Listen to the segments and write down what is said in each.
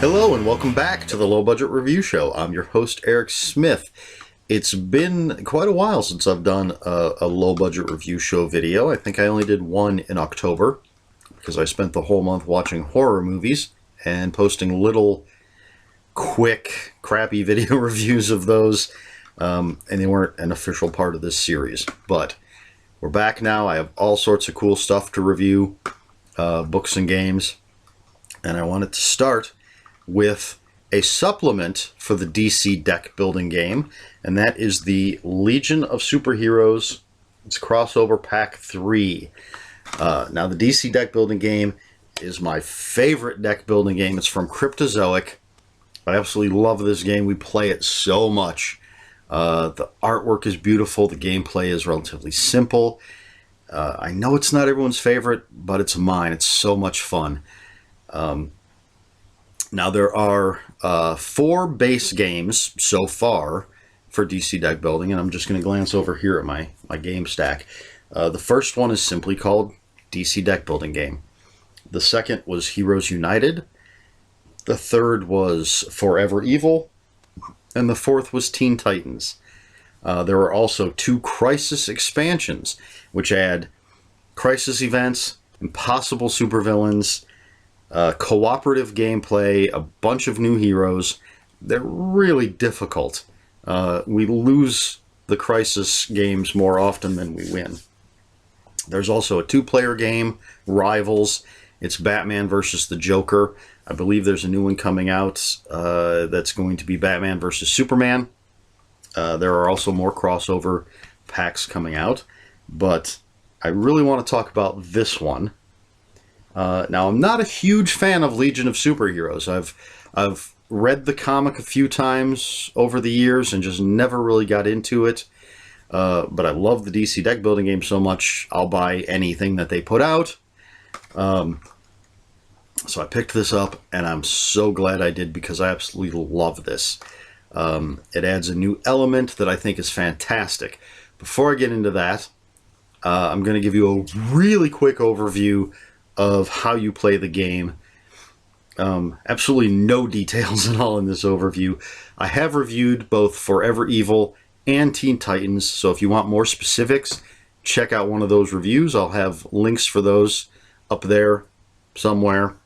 Hello and welcome back to the Low Budget Review Show. I'm your host, Eric Smith. It's been quite a while since I've done a low budget review show video. I think I only did one in October because I spent the whole month watching horror movies and posting little quick crappy video reviews of those, and they weren't an official part of this series. But we're back now. I have all sorts of cool stuff to review, books and games, and I wanted to start with a supplement for the DC deck building game, and that is the Legion of Superheroes. It's crossover pack 3. Now the DC deck building game is my favorite deck building game. It's from Cryptozoic. I absolutely love this game. We play it so much. The artwork is beautiful. The gameplay is relatively simple. I know it's not everyone's favorite, but it's mine. It's so much fun. Now there are 4 base games so far for DC deck building, and I'm just going to glance over here at my game stack. The first one is simply called DC deck building game. The second was Heroes United. The third was Forever Evil, and the fourth was Teen Titans. There are also 2 Crisis expansions, which add Crisis events, impossible supervillains, cooperative gameplay, a bunch of new heroes. They're really difficult. We lose the Crisis games more often than we win. There's also a 2-player game, Rivals. It's Batman versus the Joker. I believe there's a new one coming out that's going to be Batman versus Superman. There are also more crossover packs coming out, but I really want to talk about this one. Now, I'm not a huge fan of Legion of Superheroes. I've read the comic a few times over the years and just never really got into it. But I love the DC deck building game so much, I'll buy anything that they put out. So I picked this up, and I'm so glad I did because I absolutely love this. It adds a new element that I think is fantastic. Before I get into that, I'm going to give you a really quick overview of how you play the game. Absolutely no details at all in this overview. I have reviewed both Forever Evil and Teen Titans, so if you want more specifics, check out one of those reviews. I'll have links for those up there somewhere.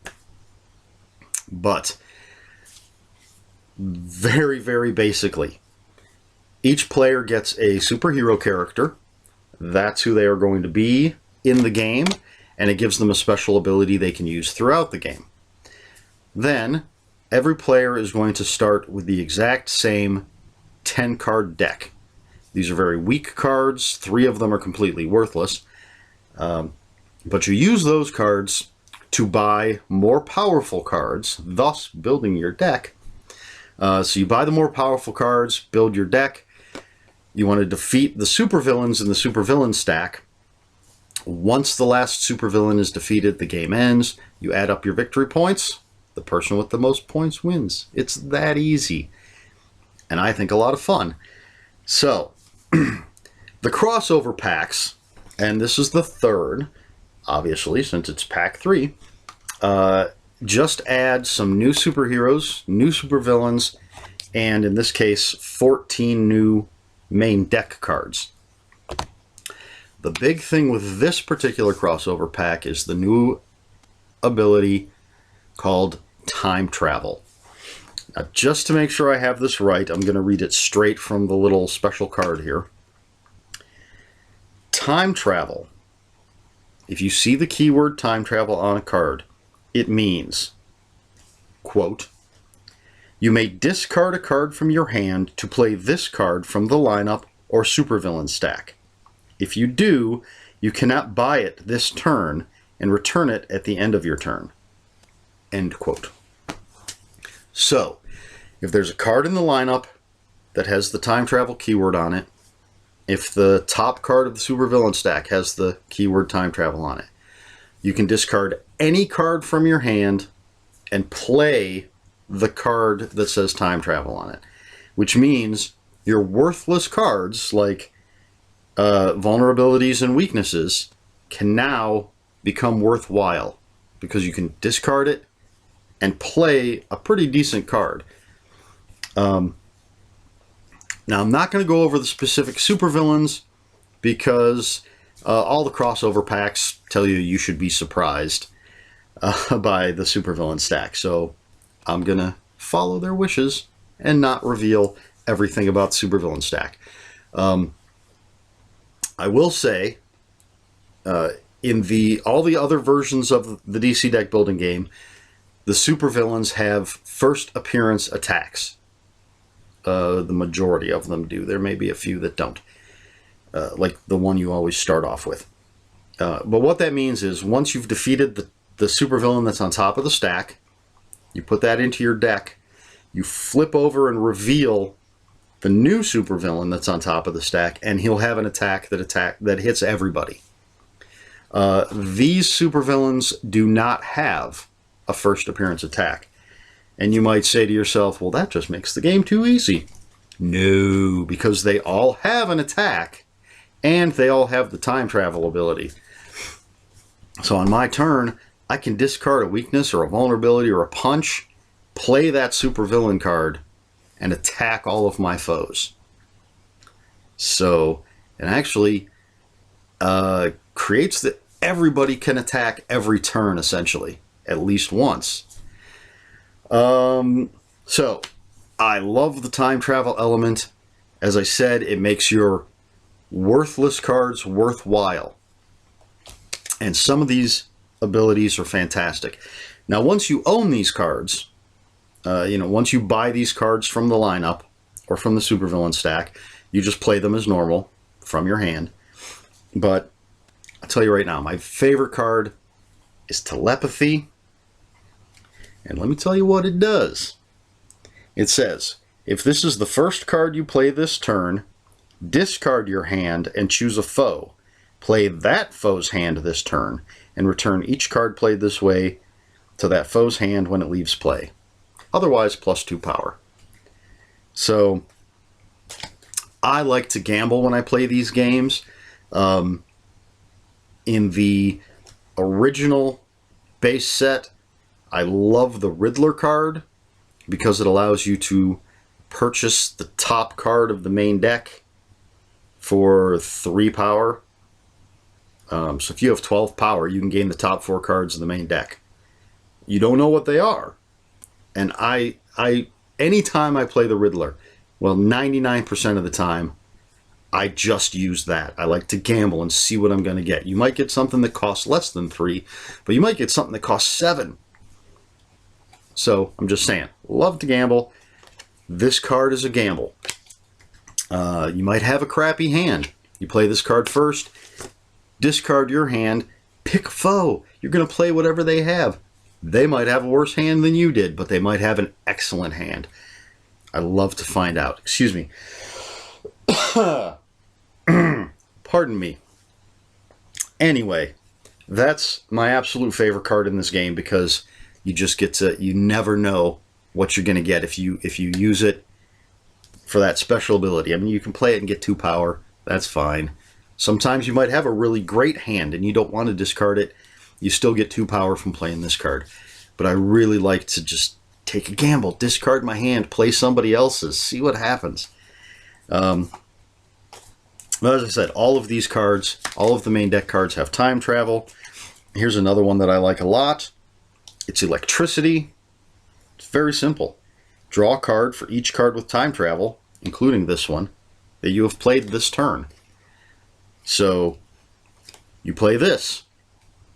But very, very basically, each player gets a superhero character. That's who they are going to be in the game, and it gives them a special ability they can use throughout the game. Then, every player is going to start with the exact same 10-card deck. These are very weak cards. 3 of them are completely worthless. But you use those cards to buy more powerful cards, thus building your deck. So you buy the more powerful cards, build your deck. You want to defeat the supervillains in the supervillain stack. Once the last supervillain is defeated, the game ends. You add up your victory points. The person with the most points wins. It's that easy. And I think a lot of fun. So, the crossover packs, and this is the third, obviously, since it's pack 3, just add some new superheroes, new supervillains, and in this case, 14 new main deck cards. The big thing with this particular crossover pack is the new ability called Time Travel. Now, just to make sure I have this right, I'm going to read it straight from the little special card here. Time Travel. If you see the keyword Time Travel on a card, it means, quote, you may discard a card from your hand to play this card from the lineup or supervillain stack. If you do, you cannot buy it this turn and return it at the end of your turn. End quote. So, if there's a card in the lineup that has the time travel keyword on it, if the top card of the supervillain stack has the keyword time travel on it, you can discard any card from your hand and play the card that says time travel on it. Which means your worthless cards, like vulnerabilities and weaknesses, can now become worthwhile because you can discard it and play a pretty decent card. Now, I'm not going to go over the specific supervillains because all the crossover packs tell you should be surprised by the supervillain stack. So I'm going to follow their wishes and not reveal everything about the supervillain stack. I will say, in all the other versions of the DC deck building game, the supervillains have first appearance attacks. The majority of them do. There may be a few that don't, like the one you always start off with. But what that means is once you've defeated the supervillain that's on top of the stack, you put that into your deck, you flip over and reveal the new supervillain that's on top of the stack, and he'll have an attack that hits everybody. These supervillains do not have a first appearance attack. And you might say to yourself, well, that just makes the game too easy. No, because they all have an attack, and they all have the time travel ability. So on my turn, I can discard a weakness or a vulnerability or a punch, play that supervillain card, and attack all of my foes. So it actually creates that everybody can attack every turn, essentially, at least once. So I love the time travel element. As I said, it makes your worthless cards worthwhile. And some of these abilities are fantastic. Now, once you own these cards, once you buy these cards from the lineup or from the supervillain stack, you just play them as normal from your hand. But I'll tell you right now, my favorite card is Telepathy. And let me tell you what it does. It says, if this is the first card you play this turn, discard your hand and choose a foe. Play that foe's hand this turn, and return each card played this way to that foe's hand when it leaves play. Otherwise, +2 power. So, I like to gamble when I play these games. In the original base set, I love the Riddler card because it allows you to purchase the top card of the main deck for 3 power. So if you have 12 power, you can gain the top 4 cards of the main deck. You don't know what they are. And anytime I play the Riddler, well, 99% of the time, I just use that. I like to gamble and see what I'm going to get. You might get something that costs less than 3, but you might get something that costs 7. So, I'm just saying, love to gamble. This card is a gamble. You might have a crappy hand. You play this card first, discard your hand, pick a foe. You're going to play whatever they have. They might have a worse hand than you did, but they might have an excellent hand. I love to find out. Excuse me. Pardon me. Anyway, that's my absolute favorite card in this game because you just get to, you never know what you're going to get if you use it for that special ability. I mean, you can play it and get 2 power. That's fine. Sometimes you might have a really great hand and you don't want to discard it. You still get 2 power from playing this card. But I really like to just take a gamble, discard my hand, play somebody else's, see what happens. But as I said, all of these cards, all of the main deck cards have time travel. Here's another one that I like a lot. It's Electricity. It's very simple. Draw a card for each card with time travel, including this one, that you have played this turn. So you play this.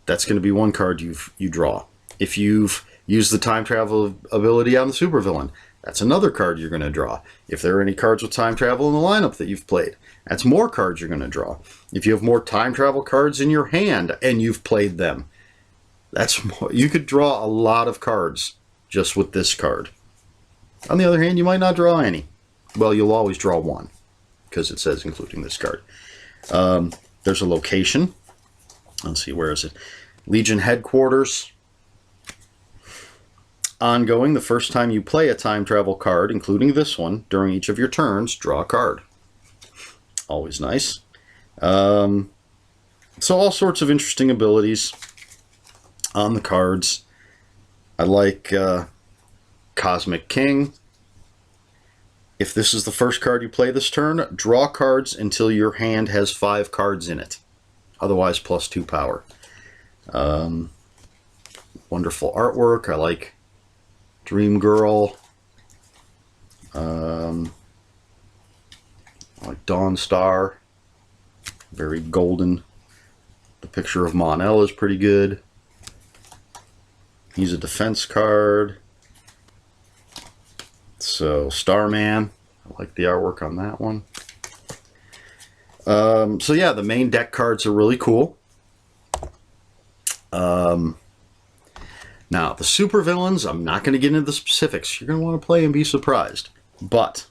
That's going to be one card you draw. If you've used the time travel ability on the supervillain, that's another card you're going to draw. If there are any cards with time travel in the lineup that you've played, that's more cards you're going to draw. If you have more time travel cards in your hand and you've played them, that's more. You could draw a lot of cards just with this card. On the other hand, you might not draw any. Well, you'll always draw one because it says including this card. There's a location. Let's see, where is it? Legion Headquarters. Ongoing, the first time you play a time travel card, including this one, during each of your turns, draw a card. Always nice. So all sorts of interesting abilities on the cards. I like Cosmic King. If this is the first card you play this turn, draw cards until your hand has 5 cards in it. Otherwise, +2 power. Wonderful artwork. I like Dream Girl. I like Dawn Star. Very golden. The picture of Mon-El is pretty good. He's a defense card. So, Starman. I like the artwork on that one. So yeah, the main deck cards are really cool. Now, the supervillains, I'm not going to get into the specifics. You're going to want to play and be surprised. But,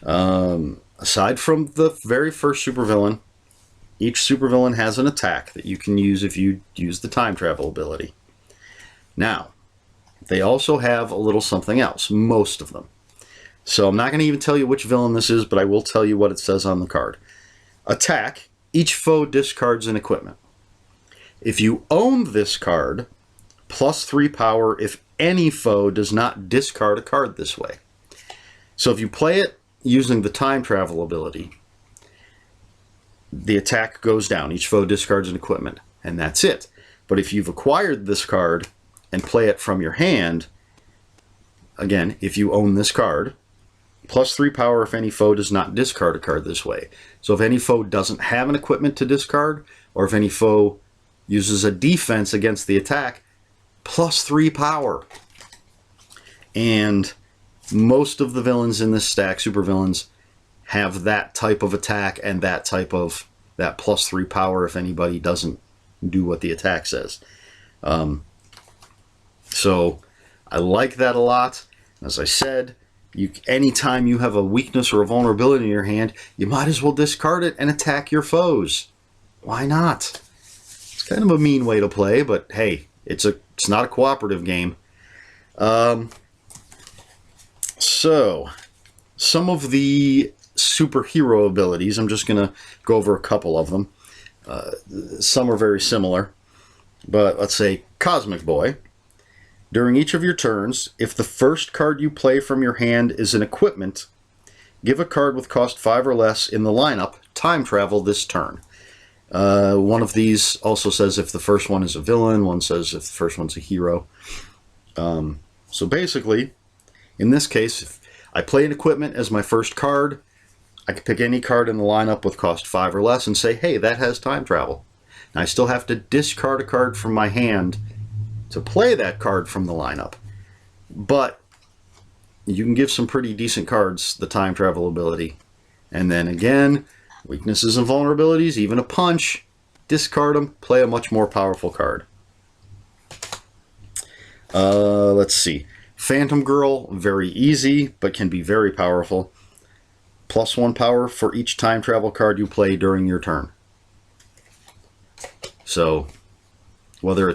aside from the very first supervillain, each supervillain has an attack that you can use if you use the time travel ability. Now, they also have a little something else, most of them. So I'm not going to even tell you which villain this is, but I will tell you what it says on the card. Attack, each foe discards an equipment. If you own this card, +3 power if any foe does not discard a card this way. So if you play it using the time travel ability, the attack goes down. Each foe discards an equipment, and that's it. But if you've acquired this card and play it from your hand, again, if you own this card, +3 power if any foe does not discard a card this way. So if any foe doesn't have an equipment to discard, or if any foe uses a defense against the attack, +3 power. And most of the villains in this stack, supervillains, have that type of attack and that type of that +3 power if anybody doesn't do what the attack says. So I like that a lot. As I said, anytime you have a weakness or a vulnerability in your hand, you might as well discard it and attack your foes. Why not? It's kind of a mean way to play, but hey, it's not a cooperative game. So, some of the superhero abilities, I'm just going to go over a couple of them. Some are very similar, but let's say Cosmic Boy. During each of your turns, if the first card you play from your hand is an equipment, give a card with cost 5 or less in the lineup time travel this turn. One of these also says if the first one is a villain, one says if the first one's a hero. So basically, in this case, if I play an equipment as my first card, I can pick any card in the lineup with cost 5 or less and say, hey, that has time travel. Now, I still have to discard a card from my hand to play that card from the lineup. But you can give some pretty decent cards the time travel ability. And then again, weaknesses and vulnerabilities, even a punch, discard them, play a much more powerful card. Let's see. Phantom Girl, very easy, but can be very powerful. +1 power for each time travel card you play during your turn. So, whether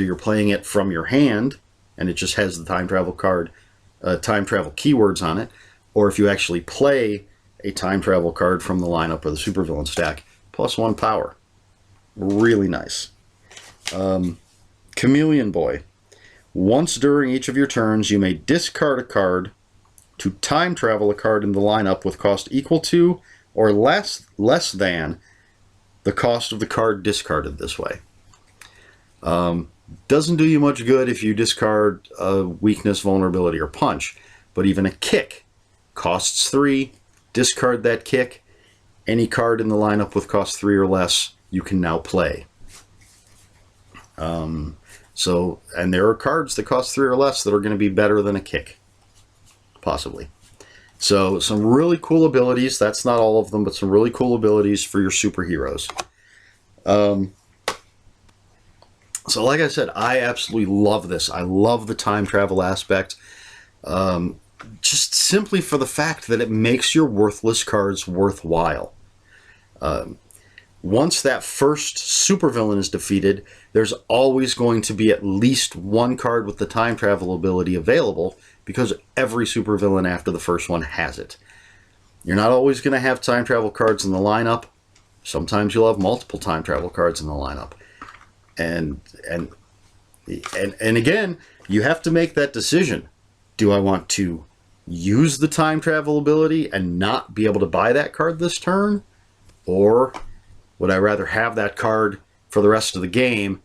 you're playing it from your hand, and it just has the time travel card, time travel keywords on it, or if you actually play a time travel card from the lineup or the supervillain stack, +1 power. Really nice. Chameleon Boy. Once during each of your turns, you may discard a card to time travel a card in the lineup with cost equal to or less than the cost of the card discarded this way. Doesn't do you much good if you discard a weakness, vulnerability, or punch, but even a kick costs 3. Discard that kick. Any card in the lineup with cost 3 or less, you can now play. And there are cards that cost 3 or less that are going to be better than a kick. Possibly. So, some really cool abilities. That's not all of them, but some really cool abilities for your superheroes. So, like I said, I absolutely love this. I love the time travel aspect. Just simply for the fact that it makes your worthless cards worthwhile. Once that first supervillain is defeated, there's always going to be at least one card with the time travel ability available because every supervillain after the first one has it. You're not always going to have time travel cards in the lineup. Sometimes you'll have multiple time travel cards in the lineup. And And again, you have to make that decision. Do I want to use the time travel ability and not be able to buy that card this turn? Or would I rather have that card for the rest of the game,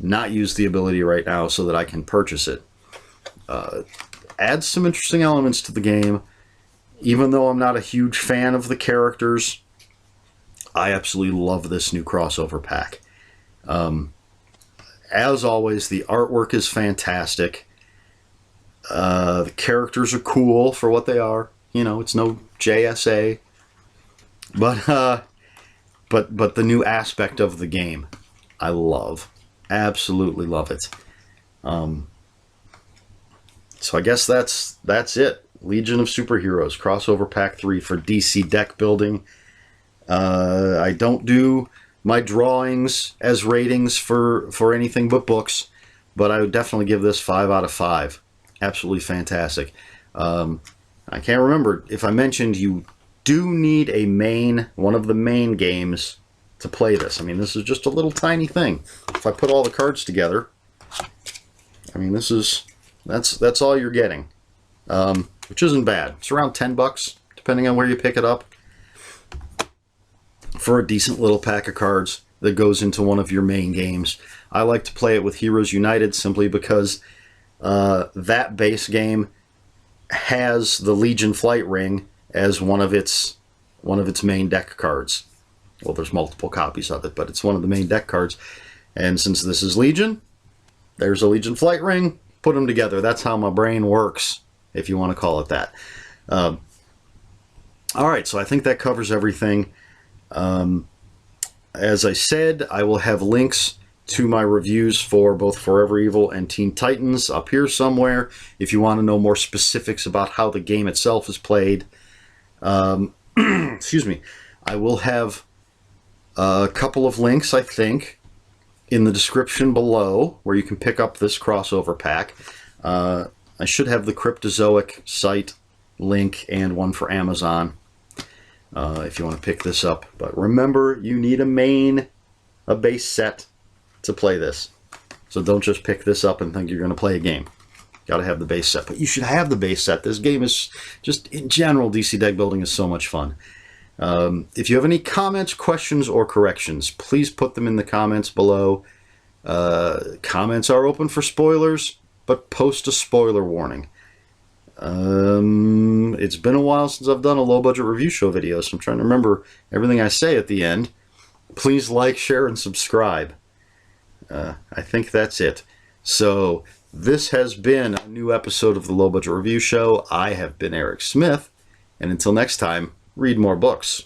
not use the ability right now so that I can purchase it? Adds some interesting elements to the game. Even though I'm not a huge fan of the characters, I absolutely love this new crossover pack. As always, the artwork is fantastic. The characters are cool for what they are. You know, it's no JSA. But the new aspect of the game, I love. Absolutely love it. So I guess that's it. Legion of Superheroes Crossover Pack 3 for DC deck building. I don't do my drawings as ratings for anything but books, but I would definitely give this 5 out of 5. Absolutely fantastic. I can't remember if I mentioned you do need one of the main games to play this. I mean, this is just a little tiny thing. If I put all the cards together, I mean, that's all you're getting, which isn't bad. It's around $10, depending on where you pick it up, for a decent little pack of cards that goes into one of your main games. I like to play it with Heroes United simply because that base game has the Legion Flight Ring as one of its main deck cards. Well, there's multiple copies of it, but it's one of the main deck cards. And since this is Legion, there's a Legion Flight Ring. Put them together. That's how my brain works, if you want to call it that. All right, so I think that covers everything. As I said, I will have links to my reviews for both Forever Evil and Teen Titans up here somewhere if you want to know more specifics about how the game itself is played. Excuse me. I will have a couple of links, I think, in the description below where you can pick up this crossover pack. I should have the Cryptozoic site link and one for Amazon if you want to pick this up. But remember, you need a base set to play this. So don't just pick this up and think you're going to play a game. Got to have the base set. But you should have the base set. This game is just, in general, DC deck building is so much fun. If you have any comments, questions, or corrections, please put them in the comments below. Comments are open for spoilers, but post a spoiler warning. It's been a while since I've done a low-budget review show video, so I'm trying to remember everything I say at the end. Please like, share, and subscribe. I think that's it. So, this has been a new episode of the Low Budget Review Show. I have been Eric Smith, and until next time, read more books.